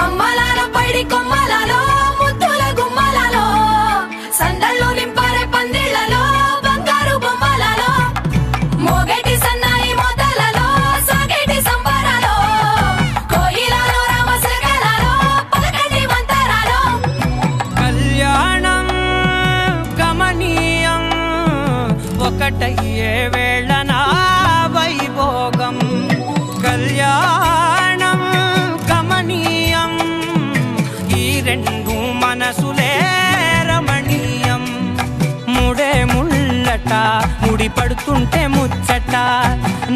అమ్మలాల పైడి కొమ్మలలో ముద్దుల గుమ్మలలో సందళ్ళు నింపరే పందిళ్లలో బంగారు బొమ్మలలో మోగేటి సన్నాయి మోతలలో సాగేటి సంబరాలో కోయిలలో రామసగలలో పలకటి మంతరాలో కళ్యాణం గమనీయం ఒకటయ్యే వేళన వైభోగం కళ్యాణం గమనీయం ఈ రెండు మనసులే రమణీయం ముడే ముళ్ళట ముడి పడుతుంటే ముచ్చట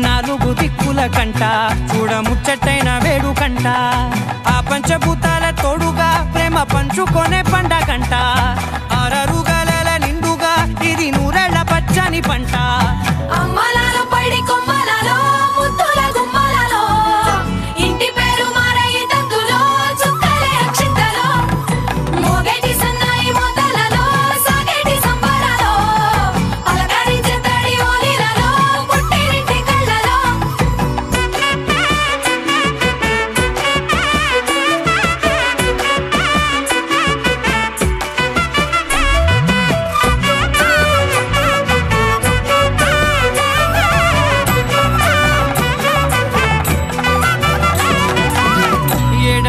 నాలుగు దిక్కుల కంట చూడ ముచ్చటైన వేడుకంట ఆ పంచభూతాల తోడుగా ప్రేమ పంచుకొనే పండగంట ఆరరుగల నిండుగా ఇది నూరెళ్ళ పచ్చని పంట అమ్మలాల పైడి కొమ్మలలో ముద్దుల గుమ్మలలో ఇంటి పేరు మారయి తందులో చుక్కలే అక్షింతలో మోగేటి సన్నాయి మోతలలో సాగేటి సంబరాలో పలకరించే తడి ఓలిలలో పుట్టినింటి కళ్ళలో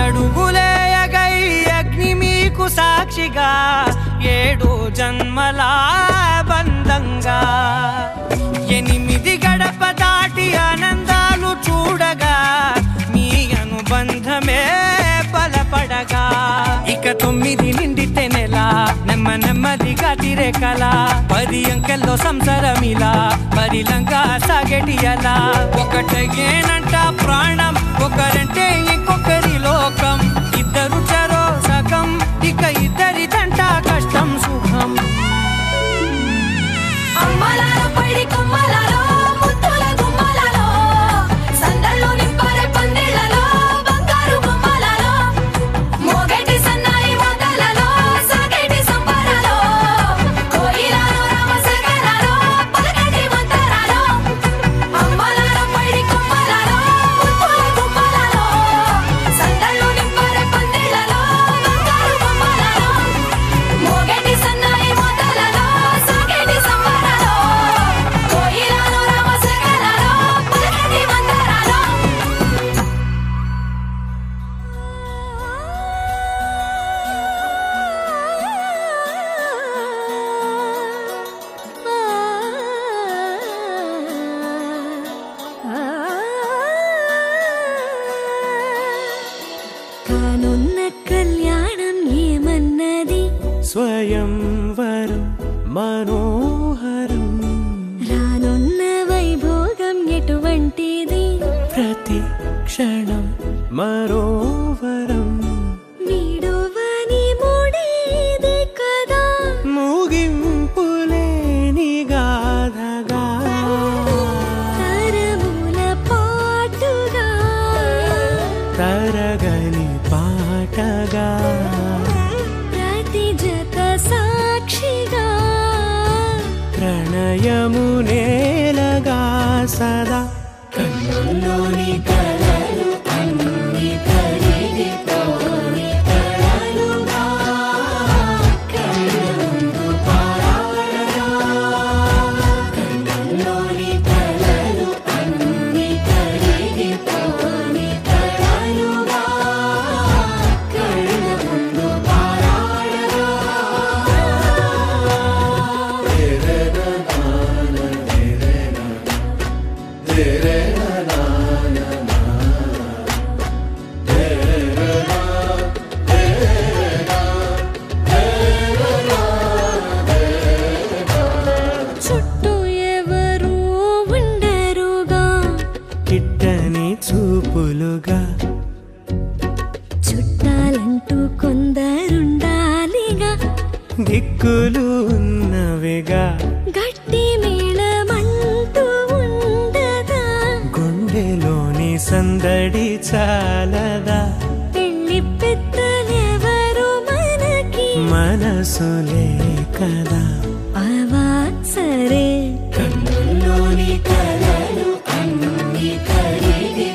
ఏడడుగులేయగై అగ్ని మీకు సాక్షిగా 7 జన్మల బంధంగా 8 గడప దాటి ఆనందాలు చూడగా మీ అనుబంధమే బలపడగా ఇక 9 నిండితే నెల నెమ్మదిగా తిరే కల 10 అంకెల్లో సంసారమిలా పరిలంగా సాగేటి అలా ఒకటేనంట ప్రాణం ఒకరంటే ఇంకొకరి లోకం ఇద్దరు చరో సగం ఇక ఇద్దరిదంట కష్టం సుఖం అమ్మలాల పైడి కొమ్మలలో ముద్దుల గుమ్మలలో సందళ్ళు నింపరే పందిళ్లలో బంగారు బొమ్మలలో మోగేటి సన్నాయి మోతలలో సాగేటి సంబరాలో కోయిలలో రామసగలలో పలకటి మంతరాలో అమ్మలాల పైడి కొమ్మలలో ముద్దుల గుమ్మలలో సందళ్ళు నింపరే పందిళ్లలో బంగారు బొమ్మలలో మోగేటి సన్నాయి మోతలలో సాగేటి సంబరాలో కోయిలలో రామసగలలో పలకటి మంతరాలో కానున్న కళ్యాణం ఏమన్నది స్వయంవరం మనోహరం రానున్న వైభోగం ఎటువంటిది ప్రతి క్షణం మరోవరం వీడువని మూడేది కదా ముగింపులేని గాథగా తరముల పాటుగా తరగని పాటగా ప్రతి జత సాక్షిగా ప్రణయము నేలగా సదా కన్నుల్లోని కలలు అన్ని కరిగిపోని కలలుగా కళ్ళముందు పారాడగా కన్నుల్లోని కలలు అన్ని కరిగిపోని కలలుగా కళ్ళముందు పారాడగా చుట్టూ ఎవరు ఉండరుగా కిట్టని చూపులుగా చుట్టాలంటూ కొందరుండాలిగా దిక్కులు ఉన్నవిగా గట్టి మేళమంటూ ఉండదా గుండెలోని సందడి చాలదా పెళ్లి పెద్దలెవరు మనకి మనసులే కదా అవా సరే కన్నుల్లోని కలలు అన్ని కరిగి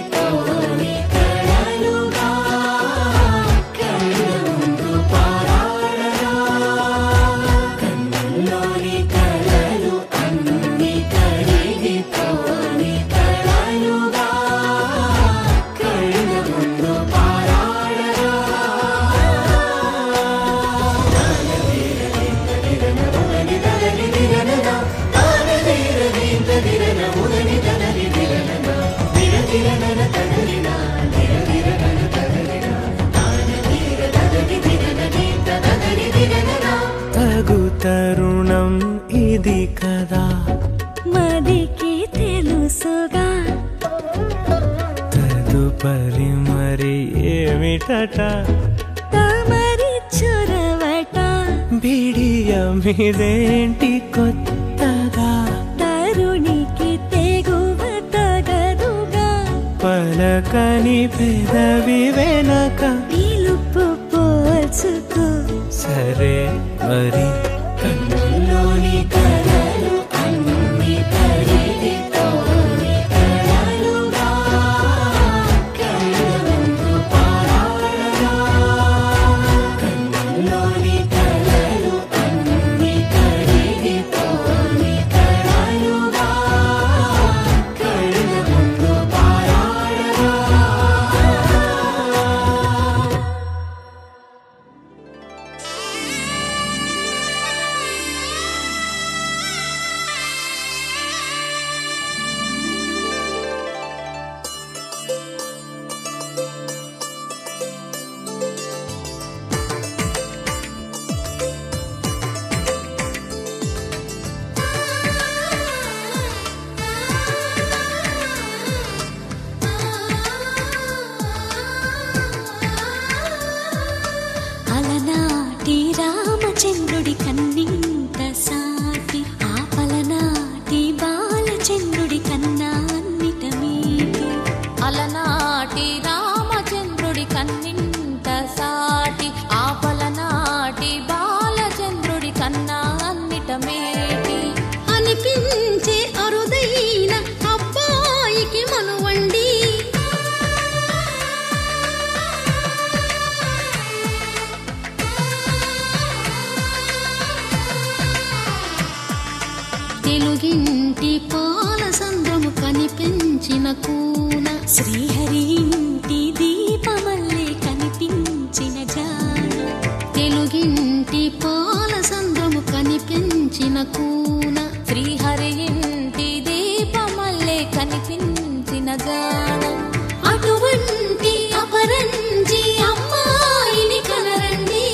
ఉంది కదా, మదికి తెలుసుగా తదుపరి మరి ఏమిటట, తమరి చొరవట బిడియమిదేంటి కొత్తగా, తరుణికి తెగువ తగదుగా, పలకని పెదవి వెనక పిలుపు పోల్చుకో. సరే మరి కన్నుల్లోని కలలు అన్ని తడిదితోని కలలుగా, కళ్ళముందు పారాడగా. కన్నుల్లోని కలలు అన్ని తడిదితోని కలలుగా, కళ్ళముందు పారాడగా. అలనాటి రామచంద్రుడి కన్నింత సాటి, ఆపలనాటి బాలచంద్రుడి కన్నా అన్నిట మీటి. అలనాటి రామచంద్రుడి కన్నింత సాటి, ఆపలనాటి బాలచంద్రుడి కన్నా అన్నిట మేటి. అనిపించే అరుదైన అబ్బాయికి మనువండి, తెలుగింటి పాల సంద్రము కనిపించిన కూన, శ్రీహరి ఇంటి దీపమల్లే కనిపించిన జాన. తెలుగింటి పాల సంద్రము కనిపించిన కూన, శ్రీహరి ఇంటి దీపమల్లే కనిపించిన జాన. అటువంటి అపరంజి అమ్మాయిని కనరండి.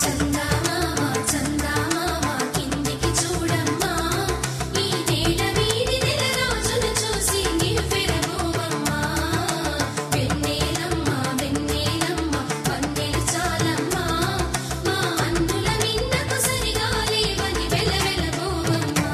చందమామ చందమామ కిందికి చూడమ్మా, ఈ నేల వీధి నెల రోజులు చూసి నివ్వెరబోవమ్మా. వెన్నెలమ్మ వెన్నెలమ్మ వన్నెలు చాలమ్మా, మా అన్నుల మిన్నకు సరిగా లేవని వెలవెలబోవమ్మా.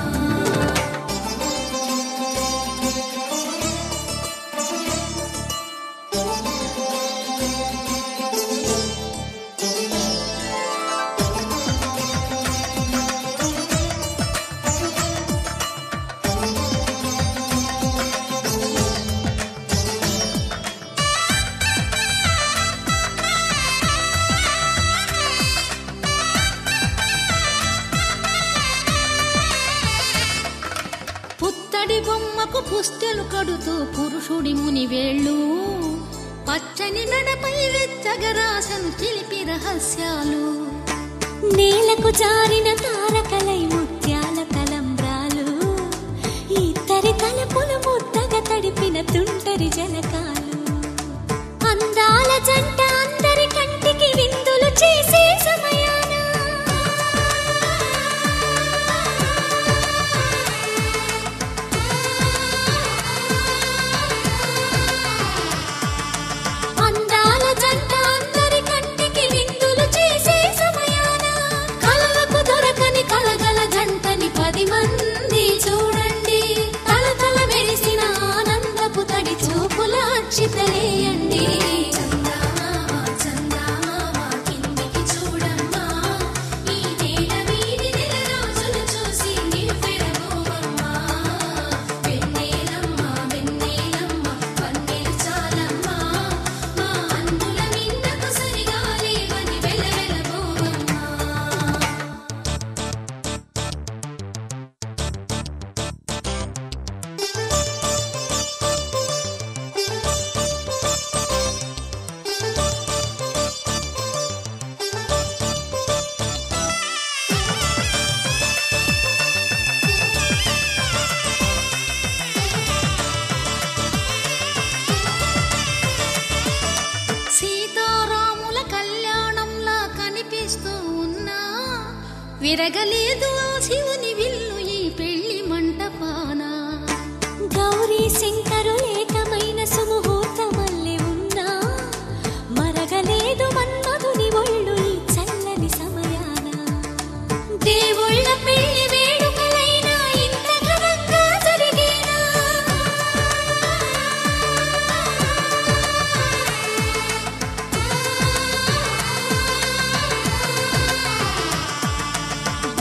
పుత్తడి బొమ్మకు పుస్తెలు కడుతూ పురుషుడి ముని వేళ్ళు, పచ్చని మెడపై వెచ్చగరాసను చిలిపి రహస్యాలు. నేలకు జారిన తారకలై ముత్యాల తలంబ్రాలు, ఇద్దరి తలపులు ముద్దగా తడిపిన తుంటరి జలకాలు. అందాల జంట అందరి కంటికి విందులు చేసే సమయాన, అందాల జంట అందరి కంటికి విందులు చేసే సమయాన, కలలకు దొరకని కలగ తిరగలేదు ఆ శివుని విల్లు ఈ పెళ్లి మంటపాన. గౌరీ శంకరు ఏకమైన సుముహూర్తమల్లె ఉన్నా మరగలేదు మన్మధుని ఒళ్ళు ఈ చల్లని సమయాన. దేవుళ్ళ పెళ్లి వేడుకలైనా ఇంత ఘనంగా జరిగేనా?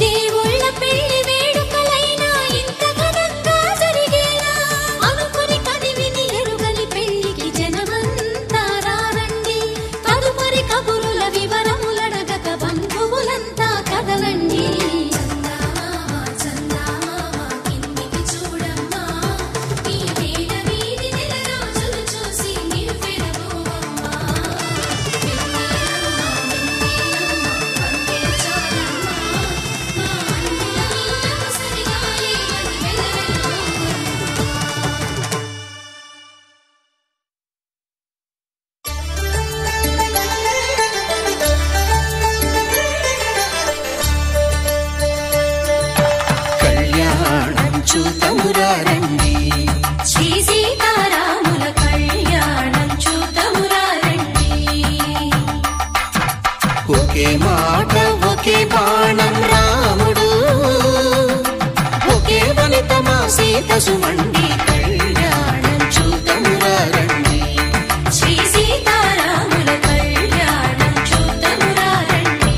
దేవుళ్ళ పెళ్లి వేడుకలైనా ఇంత ఘనంగా జరిగేనా? అనుకుని కదివిని ఎరుగని పెళ్లికి జనమంతా రారండి. తదుపరి కబురుల వివరములడగక బంధువులంతా కదలండి. కిందికి చూడమ్మా, ఈ వేళ వీధి నెల రోజులు చూసి నివ్వెరబోవమ్మా. కళ్యాణం చూతమురారండి శ్రీ సీతారాముల కళ్యాణం చూతమురారండి. ఒకే మాట ఒకే బాణం రాముడు ఒకే వనిత మా సీత సుమండి కళ్యాణం చూతమురారండి శ్రీ సీతారాముల కళ్యాణం చూతమురారండి.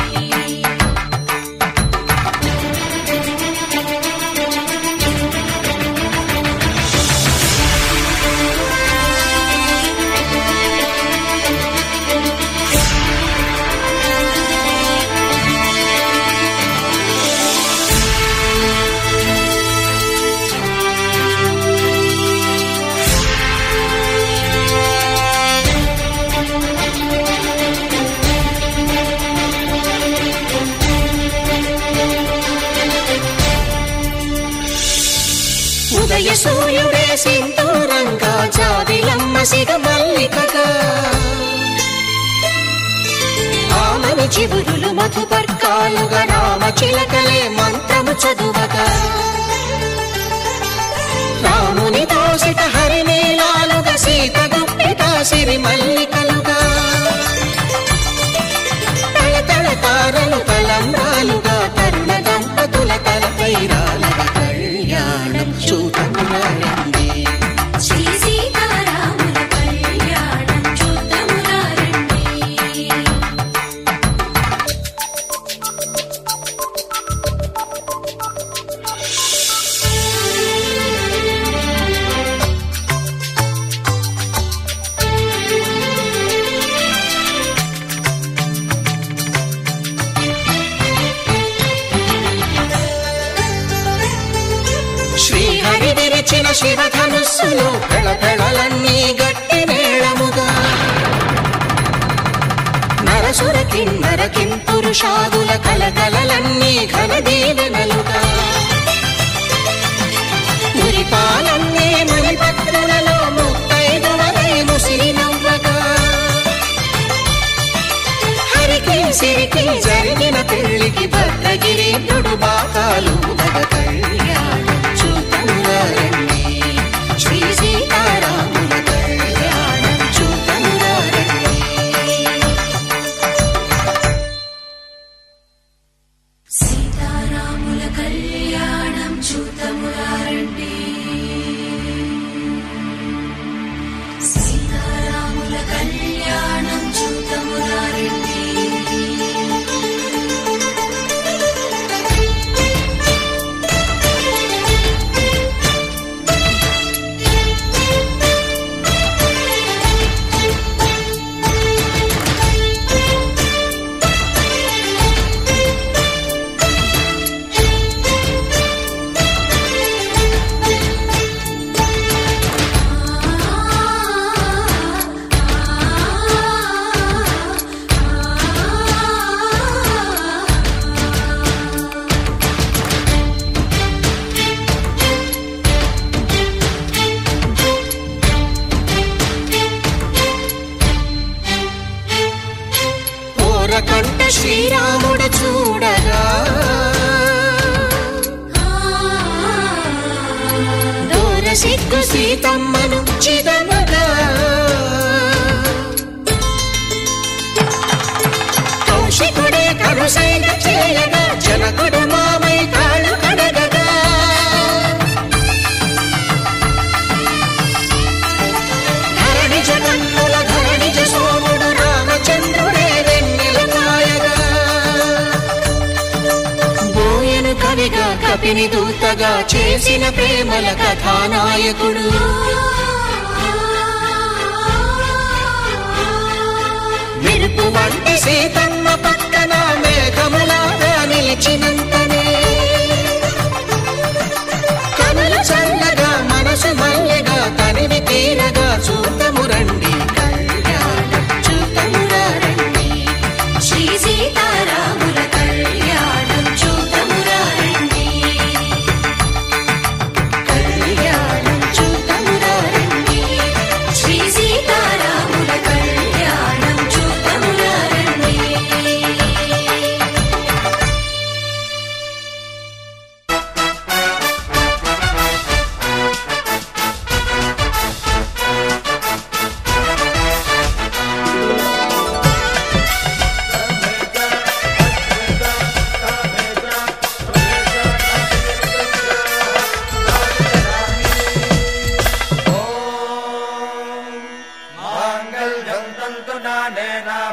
ఉదయ సూర్యుడే సింధూరంగా జాబిలమ్మ సిగ మల్లికగా ఆమని చివురులు మధుపర్కాలుగా రామ చిలకలే మంత్రము చదువగా రాముని దోసిట హరినీలాలుగా సీత గుప్పిట సిరి మల్లికలుగా తళతళ తారలు తలంబ్రాలుగా తరుణ దంపతుల తలపైరాలుగా కళ్యాణం చూతమురారండి శ్రీ సీతారాముల కళ్యాణం చూతమురారండి. శ్రీహరి విరిచిన శివధనుస్సులో పెళపెళలన్నీ గట్టి మేళముగా నరసుర కిన్నర కింపురుషాదుల కలకలలన్నీ ఘన దీవెనలుగా మురిపాలన్నీ మునిపత్రులలో ముత్తైదువలై ముసిరి నవ్వగా హరికి సిరికి జరిగిన పెళ్లికి భద్రగిరీంద్రుడు బాకాలు దగ కళ్యాణం చూతమురారండి శ్రీ సీతారాముల కళ్యాణం చూతమురారండి. సీతారాముల ముగ్గు సీతమ్మను చిదమగా కౌశికుడే కరుసైన చేయగా జనకుడు మామై కాళ్ళు కడగగా ధరణిజ కన్నుల ధరణిజ సోముడు రామచంద్రుడే వెన్నెల కాయగా బోయను కవిగా కపిని దూతగా చేసిన ప్రేమల కథానాయకుడు మెరుపు వంటి సీతమ్మ పక్కన మేఘములాగా నిలిచినంతనే కనులు చల్లగా మనసు మల్లెగా తనివి తీరగా చూతము రండి కళ్యాణం చూతమురా రండి శ్రీ సీతారాముల కళ్యాణం చూతమురా రండి కళ్యాణం చూతమురా రండి శ్రీ సీతారాముల కళ్యాణం చూతమురా రండి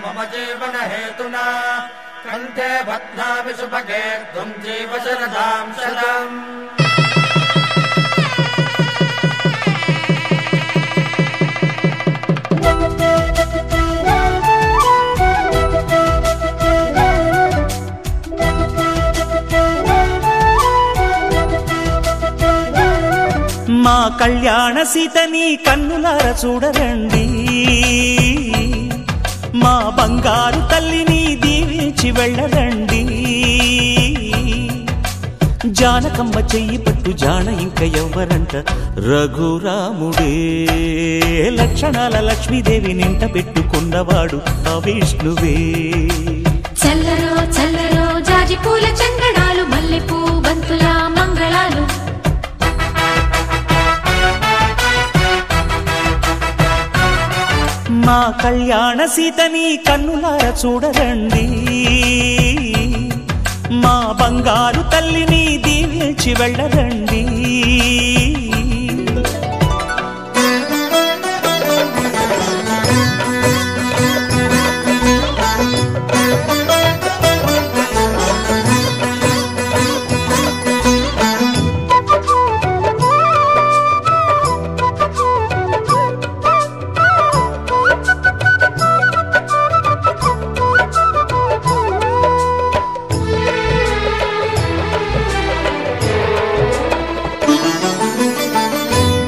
मम जीवन हेतुना कंठे बध्नामि सुभगे त्वं जीव शरदां शतम् మా కళ్యాణ సీతని కన్నులార చూడరండి మా బంగారు తల్లిని దీవించి వెళ్ళరండి జానకమ్మ చెయ్యి పట్టు జాన ఇంక ఎవ్వరంట రఘురాముడే లక్షణాల లక్ష్మీదేవి నింట పెట్టుకున్నవాడు ఆ విష్ణువే చల్లరో చల్లరో జాజి పూల చందనాలు మల్లెపూ బంతుల మంగళాలు మా కళ్యాణ సీతని కన్నులార చూడరండి మా బంగారు తల్లిని దీవించి వెళ్ళరండి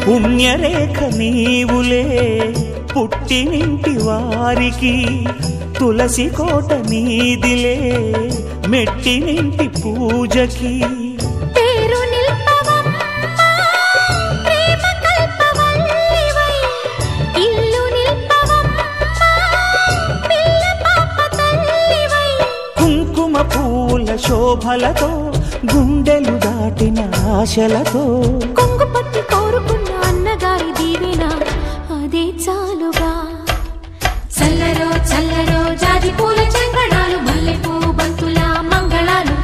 పుణ్యరేఖ నీవులే పుట్టినింటి వారికి తులసి కోట నీదిలే మెట్టినింటి పూజకి పేరు నిల్పవమ్మా ప్రేమ కల్పవల్లివై ఇల్లు నిల్పవమ్మా పిల్ల పాప తల్లివై కుంకుమ పూల శోభలతో గుండెలు దాటిన ఆశలతో కొంగు పట్టి కోరుకున్న అన్నగారి దీవెన అదే చాలుగా చల్లరో చల్లరో జాజి పూల చందనాలు మల్లెపూ బంతుల మంగళాలు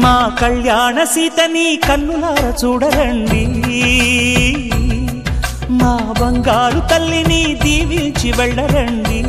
మా కళ్యాణ సీతని కన్నులార చూడరండి మా బంగారు తల్లిని దీవించి వెళ్ళరండి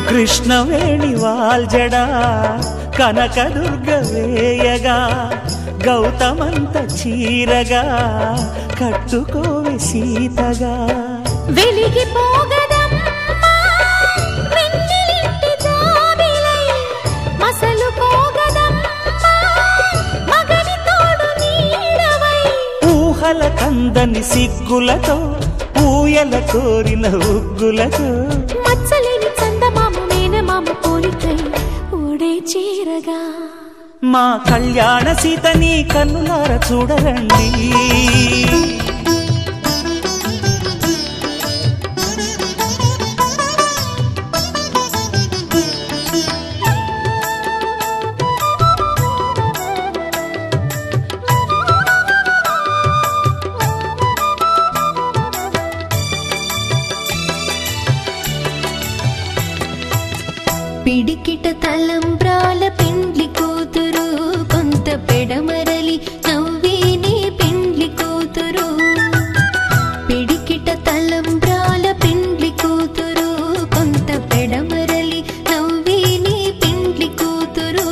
కృష్ణవేణి వాల్జడా కనకదుర్గ వేయగా గౌతమంత చీరగా కట్టుకోవి సీతగా వెలిగిపోగ ఊహల కందని సిగ్గులతో ఊయల కోరిన ఉగ్గులతో మచ్చలేని చందమామ మేనమామ పోలికై ఓడే చేరగా మా కళ్యాణ సీతని కన్నులార చూడరండి. పిడికిట తలంబ్రాల పెండ్లి కూతురు కొంత పెడమరలి నవ్వేనే పెండ్లి కూతురు. పిడికిట తలంబ్రాల పెండ్లి కూతురు కొంత పెడమరలి నవ్వేనే పెండ్లి కూతురు.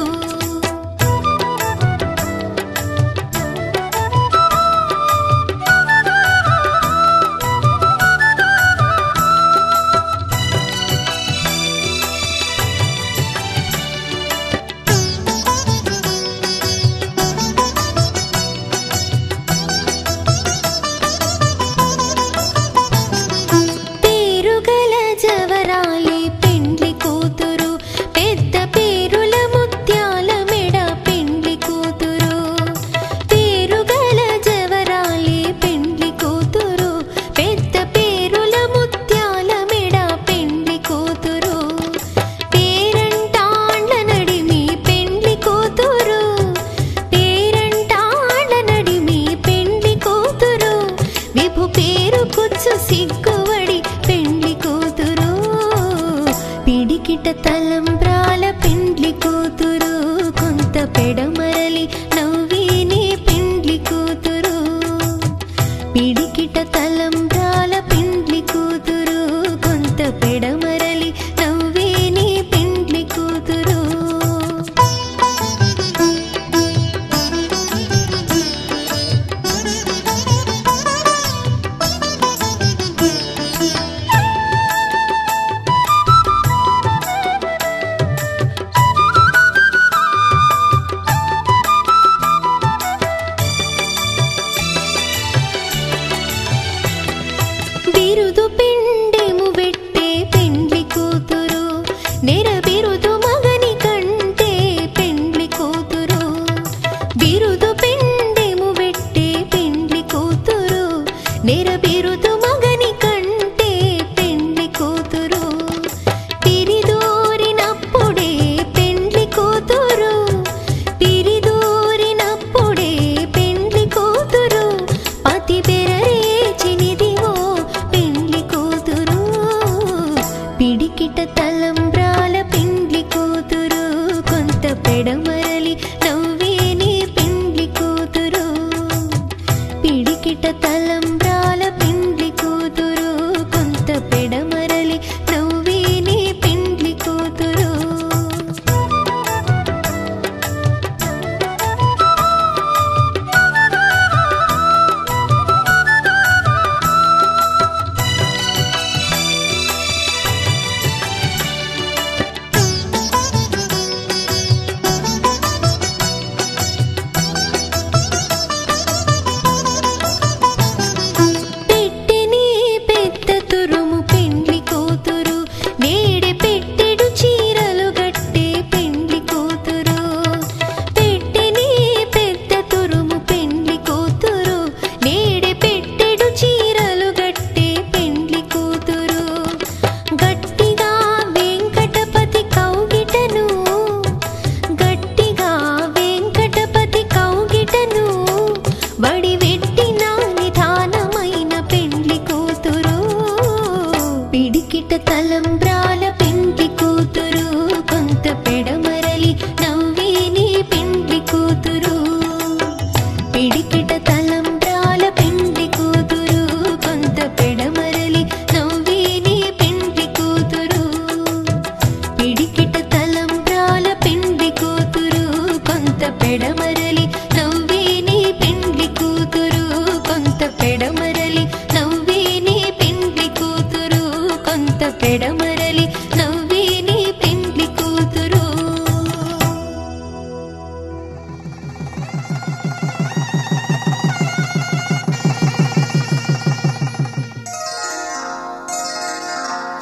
పిడికిట తలంబ్రాల పెండ్లి కూతురు కొంత పెడమరలి నవ్వేనే పెండ్లి కూతురు. పిడికిట తలంబ్రాల పెండ్లి కూతురు కొంత పెడమరలి నవ్వేనే పెండ్లి కూతురు. బిరుదు పిండెము వెట్టే పెండ్లి కూతురు నెర బిరుదు మగని కంటే పెండ్లి కూతురు. బిరుదు పిండెము వెట్టే పెండ్లి కూతురు నెర బిరుదు మగని కంటే పెండ్లి కూతురు. పిరిదూరినప్పుడే పెండ్లి కూతురు పిరిదూరినప్పుడే పెండ్లి కూతురు. పతి బెరరేచినిదివో పెండ్లి కూతురు. పిడికిట తలంబ్రాల పెండ్లి కూతురు కొంత పెడమరలి నవ్వేనే పెండ్లి కూతురు. పిడికిట తలంబ్రాల పెండ్లి కూతురు కొంత పెడమరలి నవ్వేనే పెండ్లి కూతురు.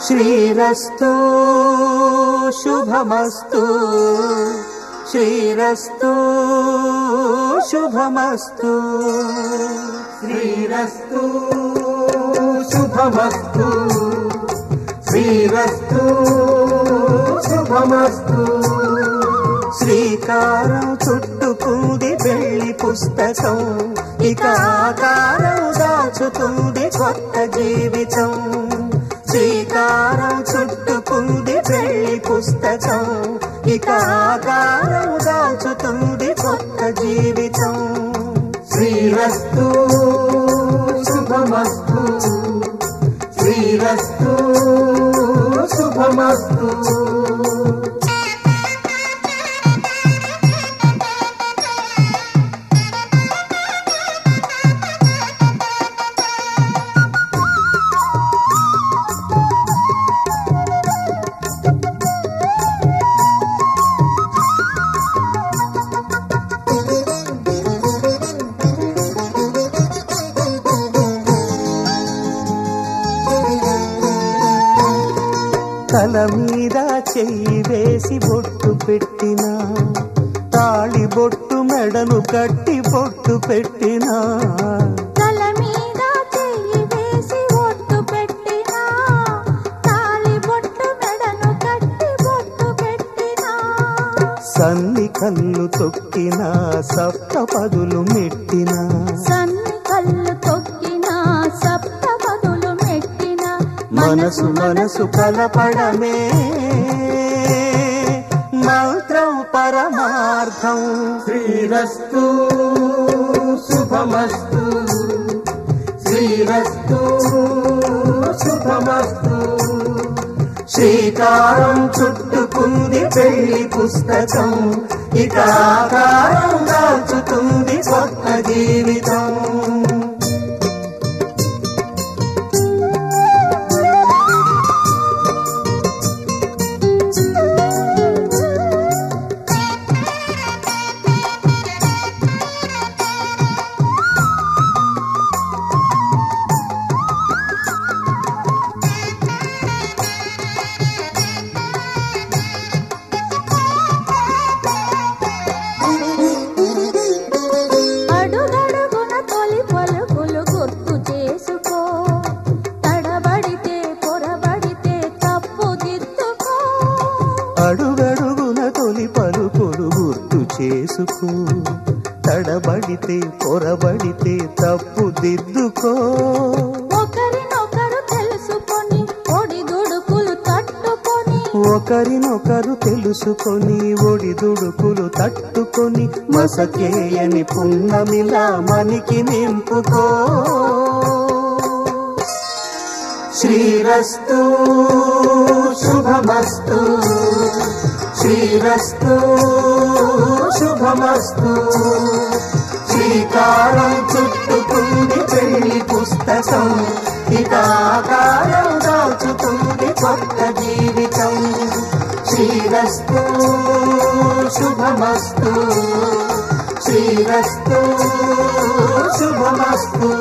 శ్రీరస్తు శుభమస్తు శ్రీరస్తు శుభమస్తు శ్రీరస్తు శుభమస్తు శ్రీరస్తు శుభమస్తు శ్రీకారం చుట్టుకుంది వెళ్లి పుస్తకం ఇక ఆకారం దాచుతుంది కొత్త జీవితం శ్రీకారం చుట్టుకుంది వెళ్లి పుస్తకం ఇక ఆకారం దాచుతుంది కొత్త జీవితం శ్రీరస్తు శుభమస్తు శ్రీరస్తు శుభమస్తు తల మీద చెయ్యి వేసి బొట్టు పెట్టినా తాళి బొట్టు మెడను కట్టి బొట్టు పెట్టినా తల మీద చెయ్యి వేసి బొట్టు పెట్టినా తాళి బొట్టు మెడను కట్టి బొట్టు పెట్టినా సన్ని కళ్ళు తొక్కినా సప్త పదులు మెట్టినా సన్ని కళ్ళు తొక్కినా సప్త పదులు మెట్టినా మనసు మనసు కలపడమే మంత్రం పరమార్థం శ్రీరస్తు శుభమస్తు శ్రీరస్తు శుభమస్తు శ్రీకారం చుట్టుకుంది పెళ్లి పుస్తకం ఇక ఆకారం దాచుతుంది కొత్త జీవితం అడుగడుగున తొలి పలుకులు గుర్తు చేసుకో తడబడితే పొరబడితే తప్పు దిద్దుకో ఒకరినొకరు తెలుసుకొని ఒడిదుడుకులు తట్టుకొని ఒకరినొకరు తెలుసుకొని ఒడిదుడుకులు తట్టుకొని మసకేయని పున్నమిలా మనికి నింపుకో శ్రీరస్తు శుభమస్తు శ్రీరస్తు శుభమస్తు శ్రీకారం చుట్టుకుంది పెళ్లి పుస్తకం ఇక ఆకారం దాచుతుంది కొత్త జీవితం శ్రీరస్తు శుభమస్తు శ్రీరస్తు శుభమస్తు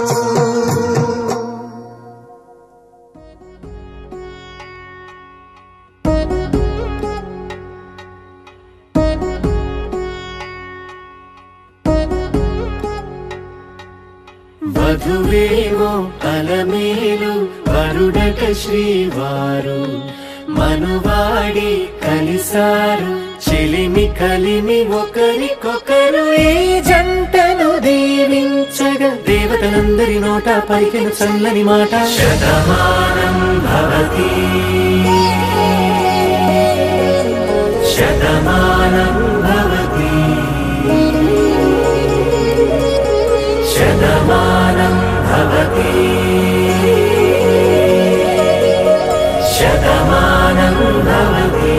వధువేవో అలమేలు వరుడట శ్రీవారు మనువాడి కలిసారు చెలిమి కలిమి ఒకరికొకరు ఈ జంటను దీవించగా దేవతలందరి నోట పలికిన చల్లని మాట శతమానం భవతి శతమానం భవతి శతమానం భవతి శతమానం భవతి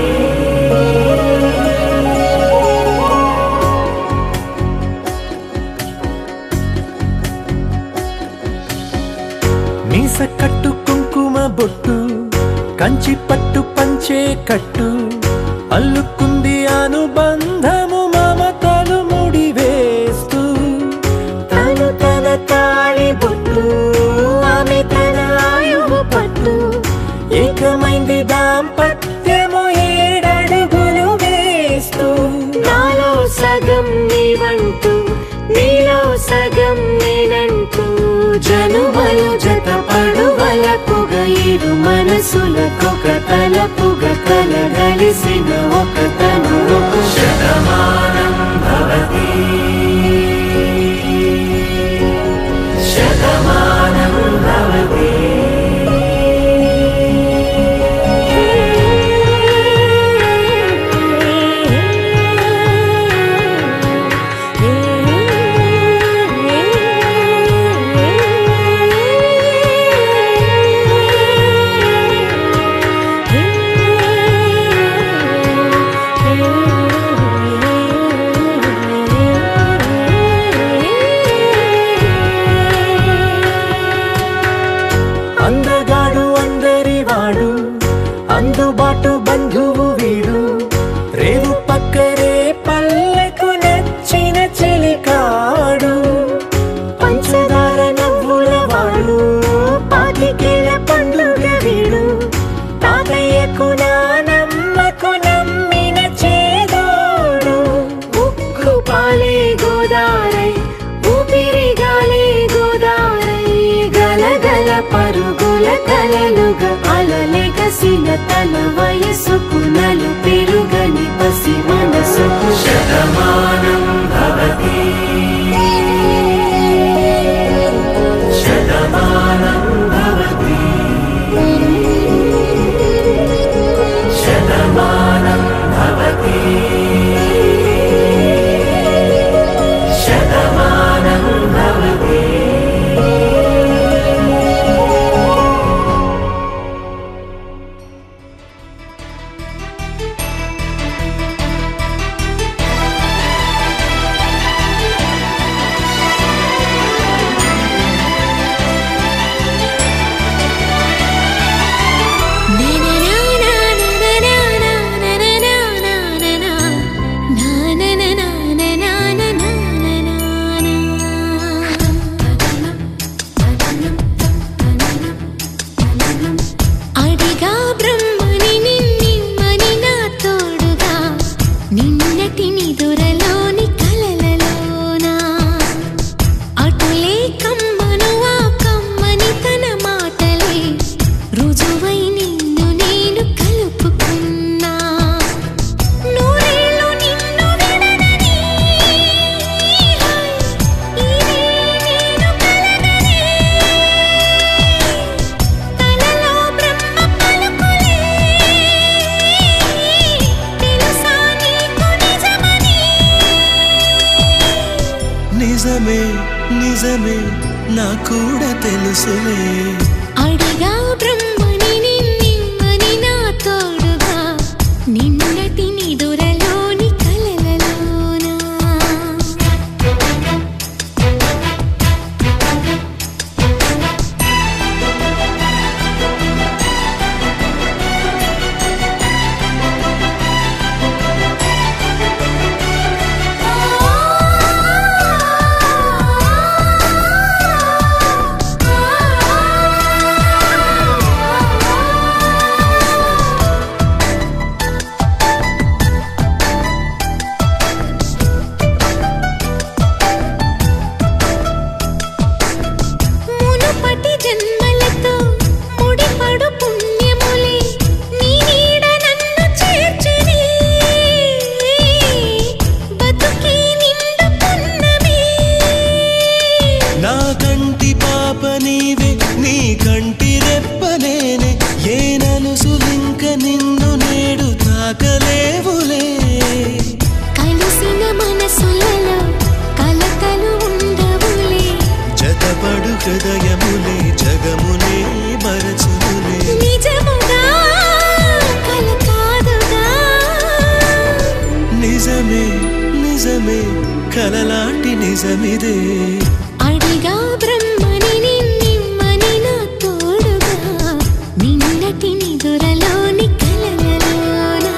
మీస కట్టు కుంకుమ బొట్టు కంచి పట్టు పంచే కట్టు అల్లుకుంది అనుబంధము మమతలు ముడివేస్తూ తను తన తాళి బొట్టు ఆమె తన ఆయువు పట్టు ఏకమైన దాంపత్యము 7 అడుగులు వేస్తూ నాలో సగం నీవంటూ నీలో సగం నేనంటూ జనుమలు జతపడువలపుగ ఇరు మనసులకొక తలపుగ కలగలిసిన ఒక తనువు శతమానం భవతి శతమానం భవతి అందగాడు అందరివాడు అందుబాటు బంధువు వీడు రేవు పక్కరే పల్లెకు నచ్చిన చెలికాడు పంచదార నవ్వుల వాడు పాతికేల పండుగ వీడు తాతయ్యకు నానమ్మకు నమ్మిన చేదోడు ఉక్కు పాలే గోదారై ఊపిరి గాలే గోదారై గలగల పరుగుల కలలుగా అలలెగసిన తన వయసుకు నలు పెరుగని పసి మనసుకు శతమానం భవతి శతమానం భవతి శతమానం భవతి శతమానం భవతి అడిగా బ్రహ్మని నిన్నని నా తోడుగా నిన్నటి నిదురలోని కలలలోనా అటులే కమ్మను ఆ కమ్మని తన మాటలే రుజువై నిన్ను నేను కలుపుకున్నా నూరేళ్ళు నిన్ను విడనని ఇదే నేను కలగనే తనలో బ్రహ్మ పలుకులే తెలుసా నీకు నిజమని నిజమే నిజమే నా కూడా తెలుసులే అడిగా బ్రహ్మని నిన్నని నా తోడుగా నిన్నటి నిదురలోని కలలలోనా మునుపటి జన్మలతో ముడిపడు పుణ్యములే నీ నీడ నన్ను చేర్చిని బతుకే నిండు పున్నమి నా కంటి పాప నీవే నీ కంటి రెప్పనేనే ఏ నలుసులింక నిన్ను నేడు తాకలేవులే కలిసిన మనసులలో కలతలు ఉండవులే జతపడు హృదయములే జగమునే మరచులే నిజముగా కల కాదుగా నిజమే నిజమే కలలాంటి నిజమిదే అడిగా బ్రహ్మని నిన్నని నా తోడుగా నిన్నటి నిదురలోని కలలలోనా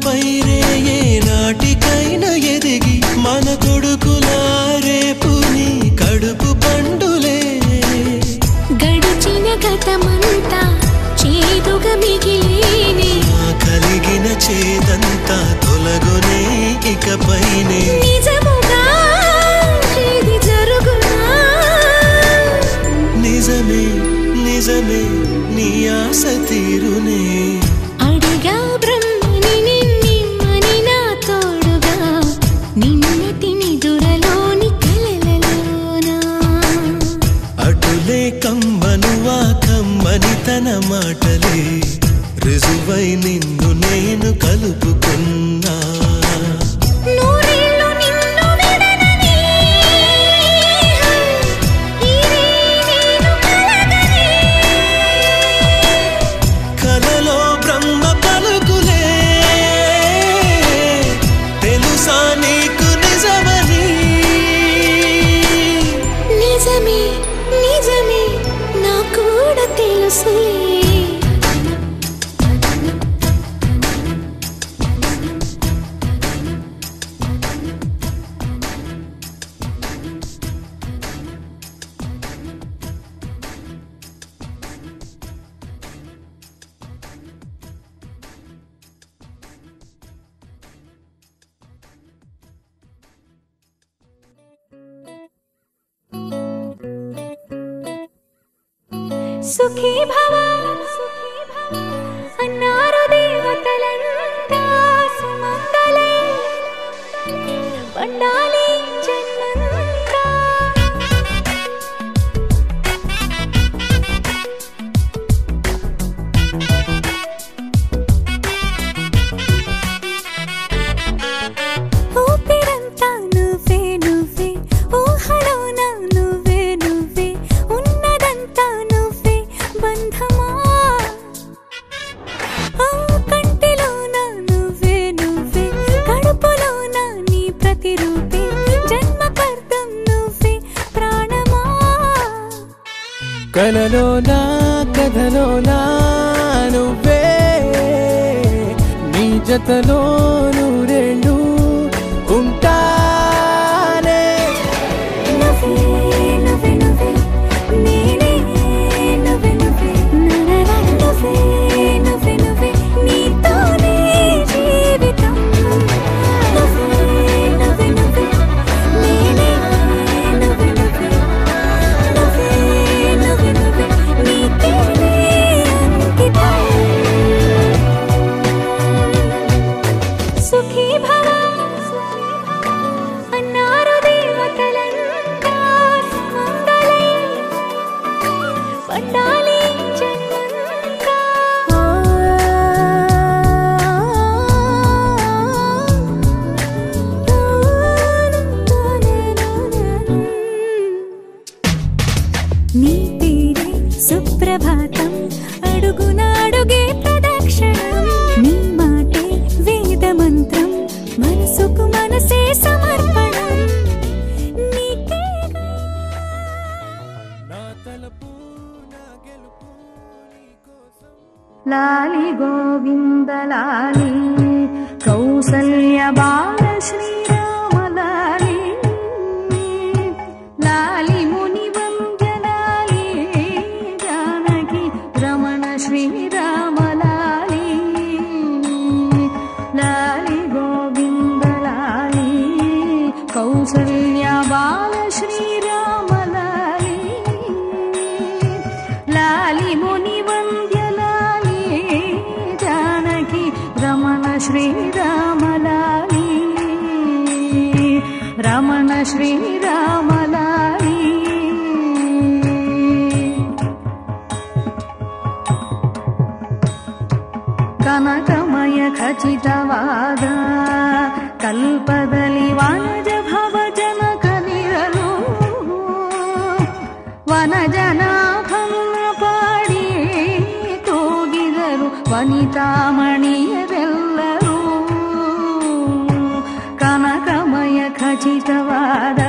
పైరే ఏ నాటికైనా ఎదిగి మన కొడుకులా రేపు నీ కడుపు పండులే. గడిచిన గతమంతా చేదుగా మిగిలేనే, కలిగిన చేదంతా తొలగునే ఇకపైనే. నిజముగా ఇది జరుగునా? నిజమే నిజమే నీ ఆశ తీరునే. అడిగా బ్రహ్మని నిన్నని నా తోడుగా, నిన్నటి నిదురలోని కలలలోనా. అటులే కమ్మనువా కమ్మని తన మాటలే, రుజువై నిన్ను నేను కలుపుకున్నా. నూరేళ్ళు నిన్ను విడనని, నేను కలగని. కలలో బ్రహ్మ పలుకులే, తెలుసా నీకు నిజమని. నిజమే నిజమే నాకు కూడా తెలుసులే. సుఖీ భవ అన్నారు దేవతలంతా, సుమంగళే పండాలి జన్మంతా. ఊపిరంతా నువ్వే నువ్వే, ఊహలోన నువ్వే నువ్వే, ఉన్నదంతా నువ్వే బంధమా. కంటిలోన నువ్వే నువ్వే, కడుపులోన నీ ప్రతిరూపే, జన్మకర్తం నువ్వే ప్రాణమా. కలలోనా కథలోనా నువ్వే, నీ జతలో నూరేళ్ళు ఉంటానే. నువ్వే నువ్వే నువ్వే, నేనే నువ్వే నువ్వే, నువ్వే నువ్వే నువ్వే, నీతోనే జీవితం. నువ్వే నువ్వే నువ్వే, నేనే నువ్వే నువ్వే, నువ్వే నువ్వే నువ్వే, నీతోనే అంకితం. సుఖీ భవ అన్నారు దేవతలంతా, సుమంగళే పండాలి జన్మంతా. నీ పేరే సుప్రభాతం, అడుగున అడుగే ప్రదక్షిణం. నీ మాటే వేదమంత్రం, మనసుకు మనసే సమర్పణం. నీకేగా నా తలపు నా గెలుపు నీకోసం. లాలి గోవింద లాలి, కౌసల్య బాల శ్రీరామ లాలి. లాలి ముని వంద్య లాలి, జానకి రమణ శ్రీరామ లాలి. లాలి గోవింద లాలి, కౌసల్య బాల శ్రీరామ లాలి. లాలి ముని వంద్య లాలి, జానకి రమణ శ్రీరామ లాలి. రమణ శ్రీరామ లాలి. కనకమయ ಖಚಿತವಾದ ಕಲ್ಪದಲ್ಲಿ ವನಜ ಭವ ಜನಕನಿರಲು ವನಜನಾಭನ್ನ ಪಾಡಿ ತೂಗಿದರು ವನಿತಾಮಣಿಯರೆಲ್ಲರೂ. ಕನಕಮಯ ಖಚಿತವಾದ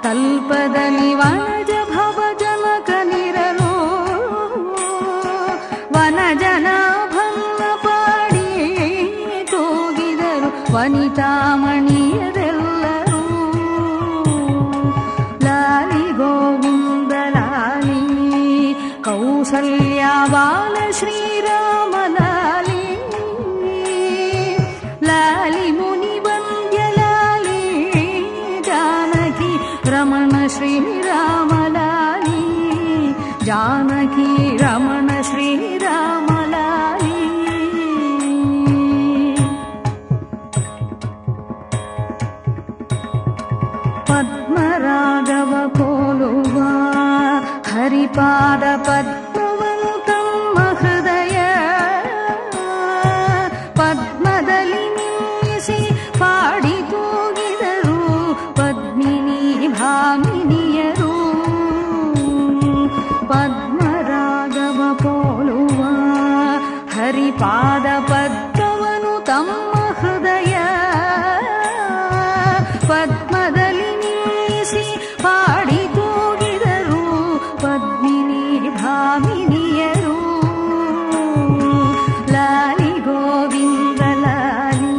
ಕಲ್ಪದಲ್ಲಿ ವನಜ ಭವ ಜನಕನಿರಲು ವನಜನಾಭನ್ನ ಪಾಡಿ ತೂ ವನಿತಾಮಣಿಯರೆಲ್ಲರೂ ಲಾಲಿ ಗೋವಿಂದ ಲಾಲಿ ಕೌಸಲ್ಯ ಬಾಲ ಶ್ರೀರಾಮ ಲಾಲಿ ಲಾಲಿ ಮುನಿ ವಂದ್ಯ ಲಾಲಿ ಜಾನಕಿ ರಮಣ ಶ್ರೀರಾಮ ಲಾಲಿ ಜಾನಕಿ ರಮಣ ಶ್ರೀರಾಮ ಲಾಲಿ ಪದ್ಮರಾಘವ ಕೋಲುವ ಹರಿಪಾದ ಪದ್ಮವನು ತಮ್ಮ ಹೃದಯ ಪದ್ಮದಲ್ಲಿ ನಿಲ್ಲಿಸಿ ಪಾಡಿ ತೂಗಿದರು ಪದ್ಮಿನಿ ಭಾಮಿನಿಯರು ಪದ್ಮರಾಘವ ಕೋಲುವ ಹರಿಪಾದ ಪದ್ಮವನು ತಮ್ಮ ಹೃದಯ ಪದ್ಮದಲ್ಲಿ ನಿಲ್ಲಿಸಿ ಪಾಡಿ ತೂಗಿದರು ಪದ್ಮಿನಿ ಭಾಮಿನಿಯರು ಲಾಲಿ ಗೋವಿಂದ ಲಾಲಿ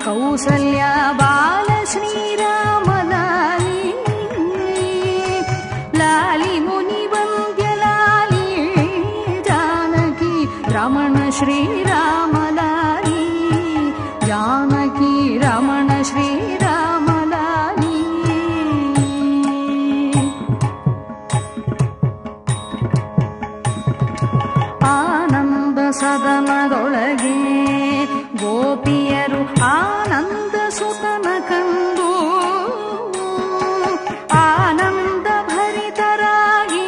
ಕೌಸಲ್ಯ ಬಾಲ ಶ್ರೀರಾಮ ಲಾಲಿ ಲಾಲಿ ಮುನಿ ವಂದ್ಯ ಲಾಲಿ ಜಾನಕಿ ರಮಣ ಶ್ರೀರಾಮ ಲಾಲಿ ಜಾನಕಿ ರಮಣ ಶ್ರೀರಾಮ ಲಾಲಿ ಆನಂದ ಸದನದೊಳಗೆ ಗೋಪಿಯರು ಆನಂದ ಸುತನ ಕಂಡು ಆನಂದ ಭರಿತರಾಗಿ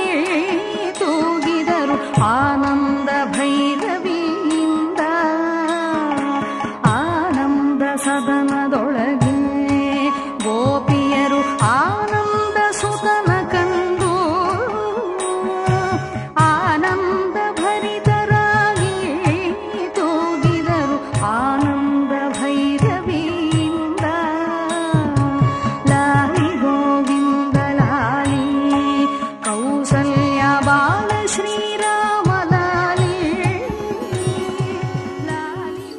ತೂಗಿದರು ಆನಂದ ಭೈರವಿಯಿಂದ ಆನಂದ ಸದನದೊಳಗೆ ಗೋಪಿಯರು ಆನಂದ ಸುತನ ಕಂಡು ಆನಂದ ಭರಿತರಾಗಿ ತೂಗಿದರು ಆನಂದ ಭೈರವಿಯಿಂದ ಲಾಲಿ ಗೋವಿಂದ ಲಾಲಿ ಕೌಸಲ್ಯ ಬಾಲ ಶ್ರೀರಾಮ ಲಾಲಿ ಲಾಲಿ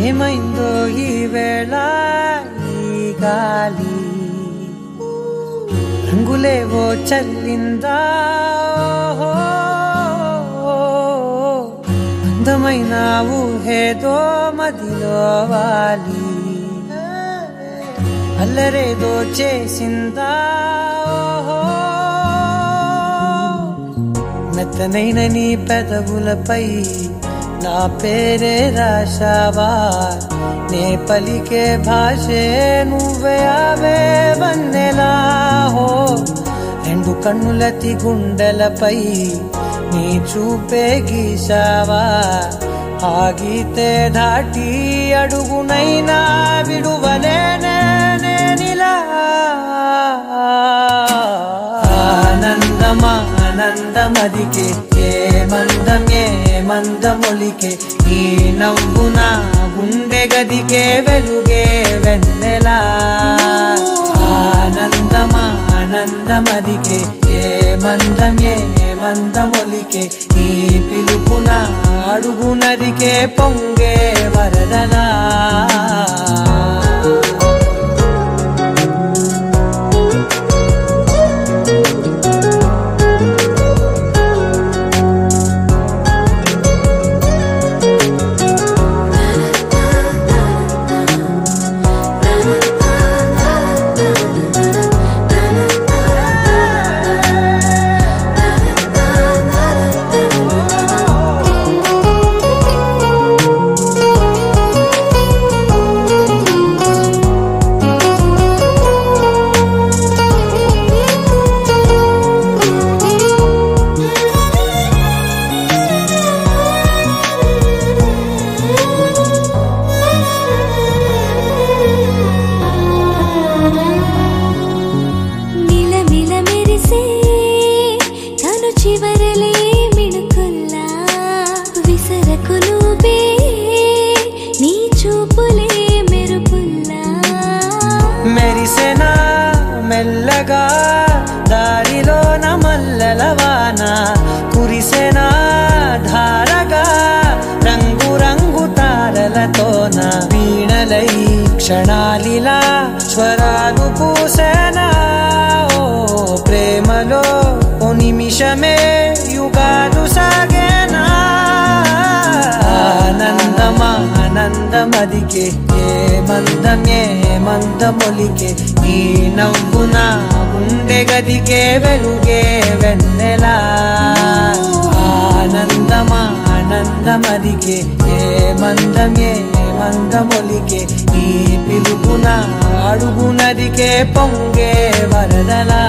ఏమైందో ఈ వేళ ఈ గాలి రంగులేవో చల్లిందా అందమైన ఊహేదో మదిలో వాలి అల్లరేదో చేసిందా మెత్తనైన నీ పెదవులపై నా పేరే రాశావా నే పలికే భాషే నువ్వే అవే వన్నెలా హో రెండు కన్నులతి గుండెలపై నీ చూపే గీశావా ఆగితే దాటి అడుగునైనా విడువలేనే నేనిలా ఆనందమా ఆనందమదికే ఏ మందమొలికే ఈ నవ్వున గుండె గదికే వెలుగే వెన్నెలా ఆనందమా ఆనందమదికే ఏ మందమొలికే ఈ పిలుపున అడుగునదికే పొంగే వరదలా మిల మిల మెరిసే తను చివరలే క్షణాలిలా స్వరాలు పూసేనా ఓ ప్రేమలో ఓ నిమిషమే యుగాలు సాగేనా ఆనందమా ఆనందమదికే ఏ మందమొలికే ఈ నవ్వున గుండె గదికే వెలుగే వెన్నెలా ఆనందమా ఆనందమదికే ఏ మందమొలికే ఈ పిలుపున అడుగునదికే పొంగే వరదలా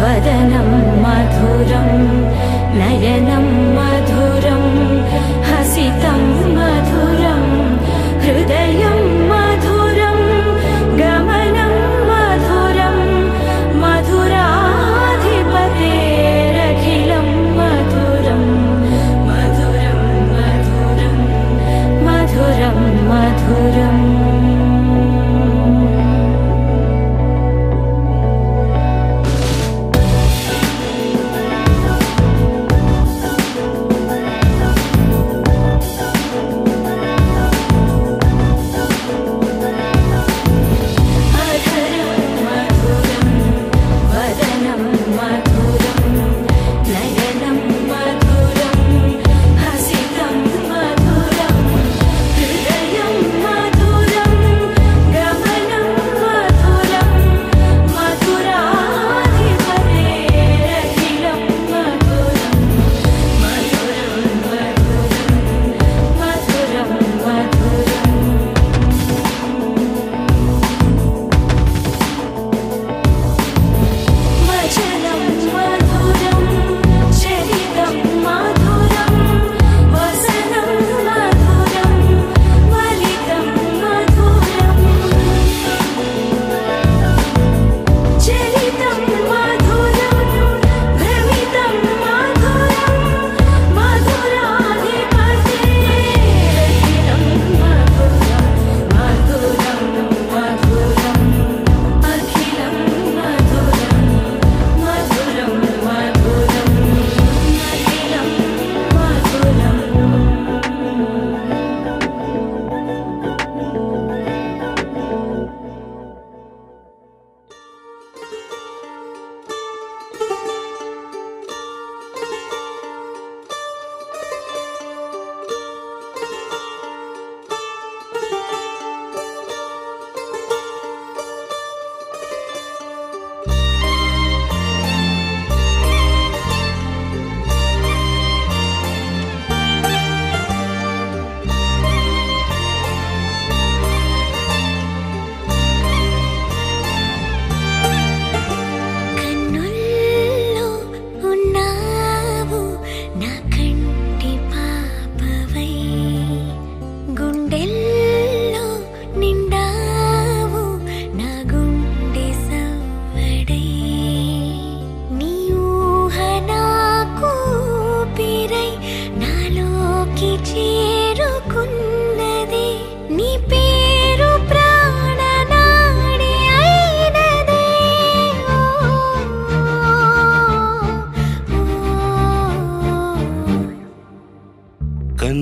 వదనం మధురం నయనం మధురం హసితం మధురం హృదయం మధురం గమనం మధురం మధురాధిపతేరఖిలం మధురం మధురం మధురం మధురం మధురం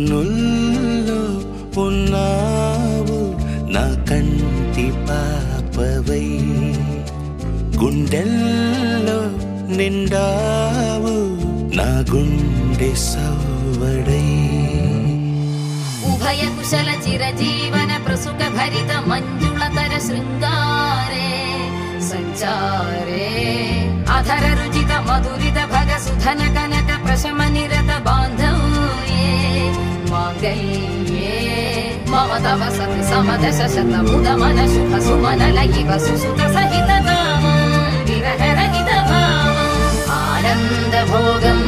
కన్నుల్లో ఉన్నావు నా కంటి పాపవై గుండెల్లో నిండావు నా గుండె సవ్వడై ఉభయ కుశల చిరజీవన ప్రసుక భరిత మంజుళతర శృంగారే సంచారే అధర రుచిత మధురిత భగ సుధన కనక ప్రశమ నిరత బాంధవ్యే మాంగళ్యే మమ తవ సతి సమదశ శత ముదమన శుభ సుమనల ఇవ సుసుత సహిత కామం విరహ రహిత భావం ఆనంద భోగం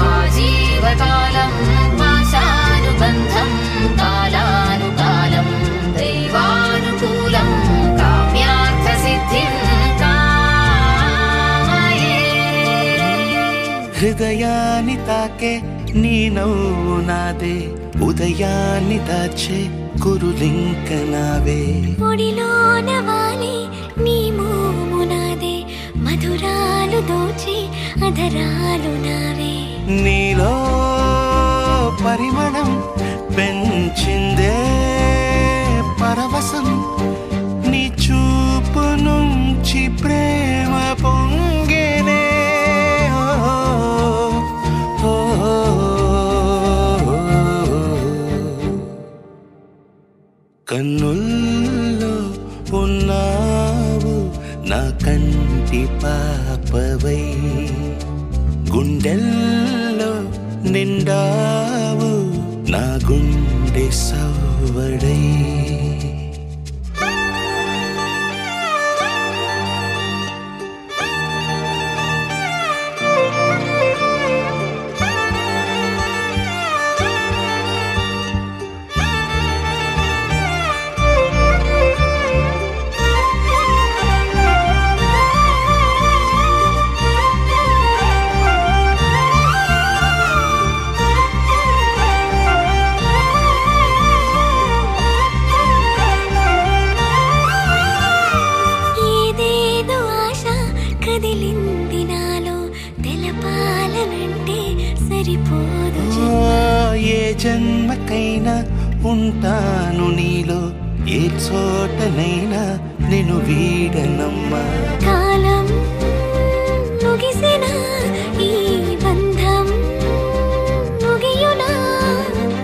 ఆజీవకాలం పాశానుబంధం కాలానుకాలం దైవానుకూలం కామ్యార్థ సిద్ధిం కామయే హృదయాన్ని తాకే నీ నవ్వు నాదే, ఉదయాన్ని దాచే కురులింక నావే. ఒడిలోన వాలి నీ మోము నాదే, మధురాలు దోచి అధరాలు నావే. నీలో పరిమళం పెంచిందే పరవశం, నీ చూపు నుంచి ప్రేమ పొంగేనే. కన్నుల్లో ఉన్నావు నా కంటి పాపవై, గుండెల్లో నిండావు నా గుండె సవ్వడై. ఏ జన్మకైనా ఉంటాను నీలో, ఏ చోటనైనా నేను వీడనమ్మా. కాలం ముగిసిన ఈ బంధం ముగియునా,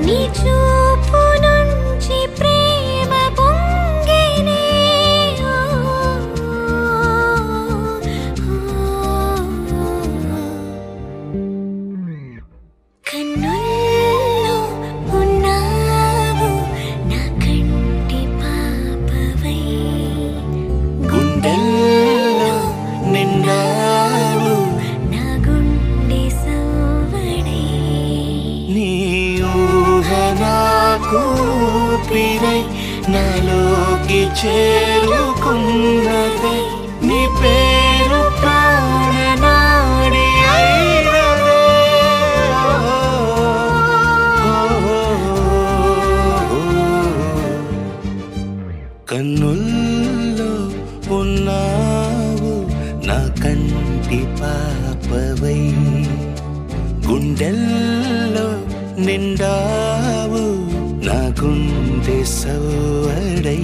నీ చూపు నుంచి ప్రేమ పొంగేనే. కన్నుల్లో ఉన్నావు నా కంటి పాపవై, గుండెల్లో నిండావు నా గుండె సవ్వడై. నీ ఊహ నాకు ఊపిరై నాలోకి చేరుకున్నదే, నీ పేరు ప్రాణనాడి అయినదే. కన్నుల్లో ఉన్నావు నా కంటి పాపవై, గుండెల్లో నిండావు నా గుండె సవ్వడై.